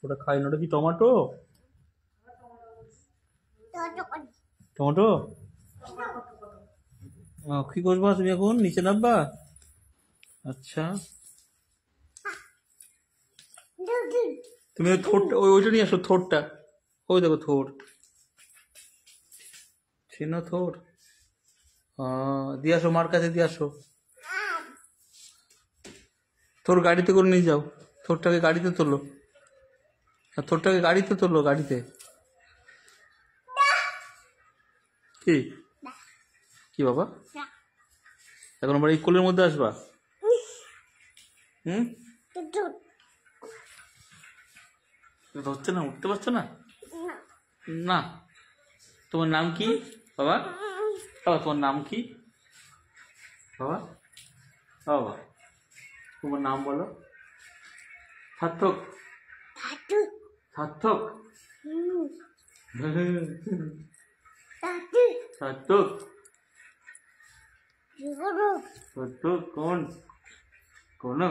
ওটা খাই না, ওটা কি টমেটো? টমেটো কি করবা তুমি এখন? নিচে নামবা? আচ্ছা, তুমি ওই থোরটা, ওইটা নিয়ে আসো, থোরটা। ওই দেখো থোর, চিনো থোর? দিয়ে আসো, মার কাছে দিয়ে আসো। তোর গাড়িতে করে নিয়ে যাও, থোরটাকে গাড়িতে তোলো, থোরটাকে গাড়িতে তোলো, গাড়িতে। কি কি বাবা, এখন আবার এই কোলের মধ্যে আসবা? হুম, হচ্ছে না, উঠতে পারছো না? না। তোমার নাম কি বাবা? বাবা তোমার নাম কি বাবা? বাবা তোমার নাম বলো। সার্থক, সার্থক, সার্থক, সার্থক কোন কোন?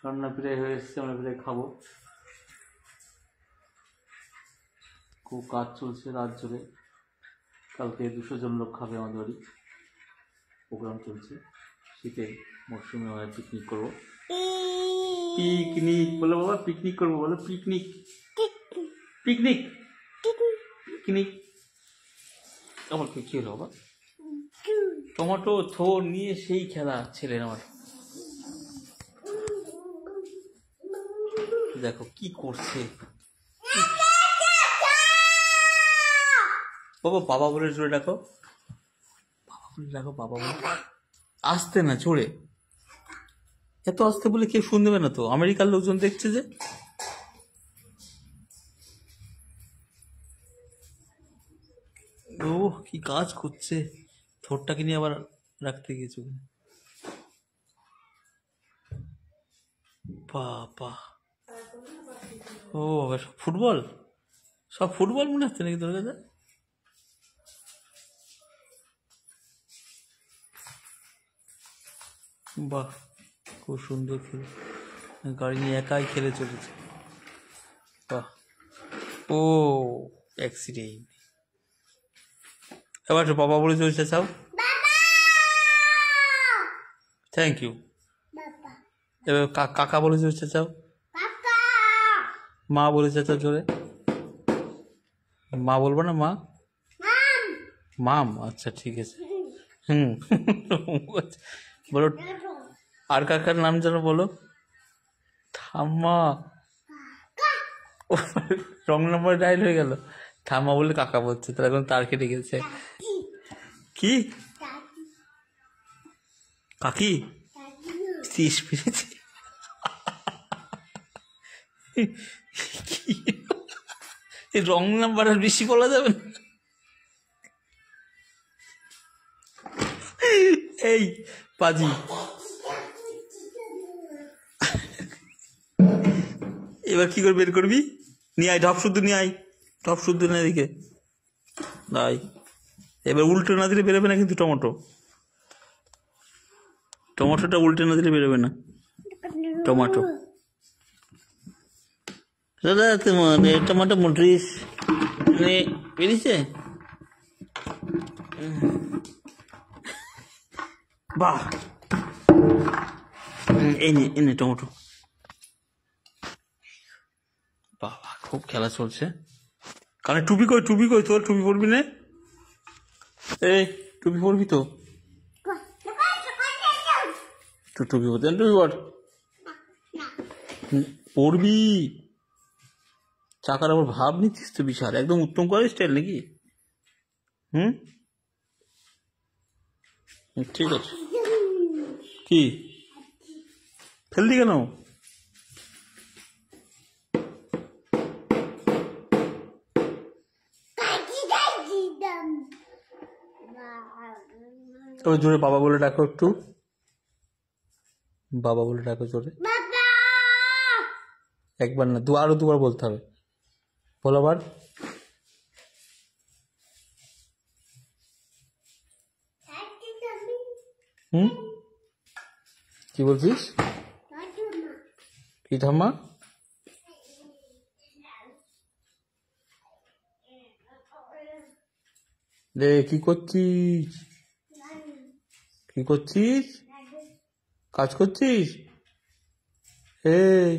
রান্না প্রায় হয়ে এসছে, আমরা প্রায় খাবো। খুব কাজ চলছে রাত জুড়ে। কালকে 200 জন লোক খাবে আমাদের বাড়ি, প্রোগ্রাম চলছে। শীতের মরশুমে আমরা পিকনিক করবো। পিকনিক বলো বাবা, পিকনিক করবো বলো, পিকনিক, পিকনিক, পিকনিক। আমার কি হলো বাবা? টমেটো থোর নিয়ে সেই খেলা ছেলের আমার। দেখো কি করছে বাবা। বাবা বলে জোরে ডাকো, বাবা বলে ডাকো, বাবা বলে। আসতে না, জোরে। এত আসতে বলে কেউ শুনবে না তো, আমেরিকার লোকজন দেখছে যে। ও কি কাজ করছে, থোরটাকে নিয়ে আবার রাখতে গিয়েছে। বাবা, ও ফুটবল, সব ফুটবল মনে হচ্ছে নাকি তোর কাছে? বাহ, খুব সুন্দর খেলে, গাড়ি নিয়ে একাই খেলে চলেছে। বাহ, ও অ্যাক্সিডেন্ট। এবার বাবা বলে চলছে, চাও। Thank you. এবার কাকা বলে চলছে, চাও। মা বলে চাচা জোরে। মা বলবো না, মা, মাম, আচ্ছা ঠিক আছে। হুম, বলো। আর কাকার নাম যেন বলো। ঠাম্মা, রং নম্বর ডাইল হয়ে গেল। ঠাম্মা বলে কাকা বলছে, তার এখন তার কেটে গেছে। কি কাকি? তিস পেরেছি। রং নাম্বার আর বেশি বলা যাবে না। এই পাজি, এবার কি করে বের করবি? নিয়ে আয়, ঢপ শুদ্ধ নিয়ে আয়, ঢপ শুদ্ধ নিয়ে এদিকে আয়। এবার উল্টো না দিলে বেরোবে না কিন্তু টমেটো, টমেটোটা উল্টে না দিলে বেরোবে না টমেটো। দাদা তোমার টমেটো মটরিস বেরিয়েছে। বাহ, এনে টমেটো। বাবা খুব খেলা চলছে। কানে টুপি কই, টুপি কই তোর? টুপি পরবি না? এই টুপি পরবি তো? টুপি পরতে, টুপি পর, পরবি। চাকার আবার ভাব নিচ্ছিস তো বিশাল, একদম উত্তম করে স্টাইল নাকি? হুম, ঠিক আছে। কি ফেলদি কেন? তবে জোরে বাবা বলে ডাকো একটু, বাবা বলে ডাকো জোরে। একবার না, আরো দুবার বলতে হবে। বল আবার। হুম, কি বলছিস? কি ঠাম্মা? রে কি করছিস? কি করছিস? কাজ করছিস? এই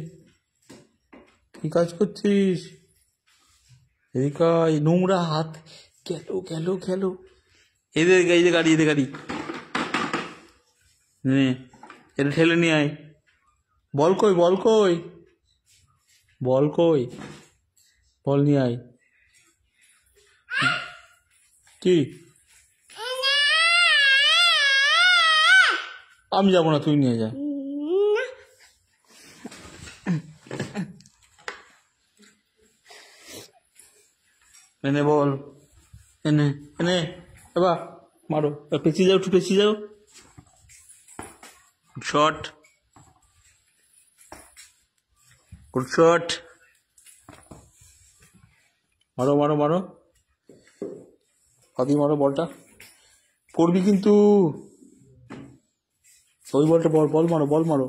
কি কাজ করছিস? এদিকে নোংরা হাত। গেল এদের গাড়ি নে, এটা ঠেলে নিয়ে আয়। বল কই বল নিয়ে আয়। কি? আমি যাবো না, তুই নিয়ে যা। এনে বল, এনে এবার মারো, পেছিয়ে যাও, একটু পেছিয়ে যাও। Good shot. মারো হাতি মারো, বলটা করবি কিন্তু। ওই বলটা বল মারো।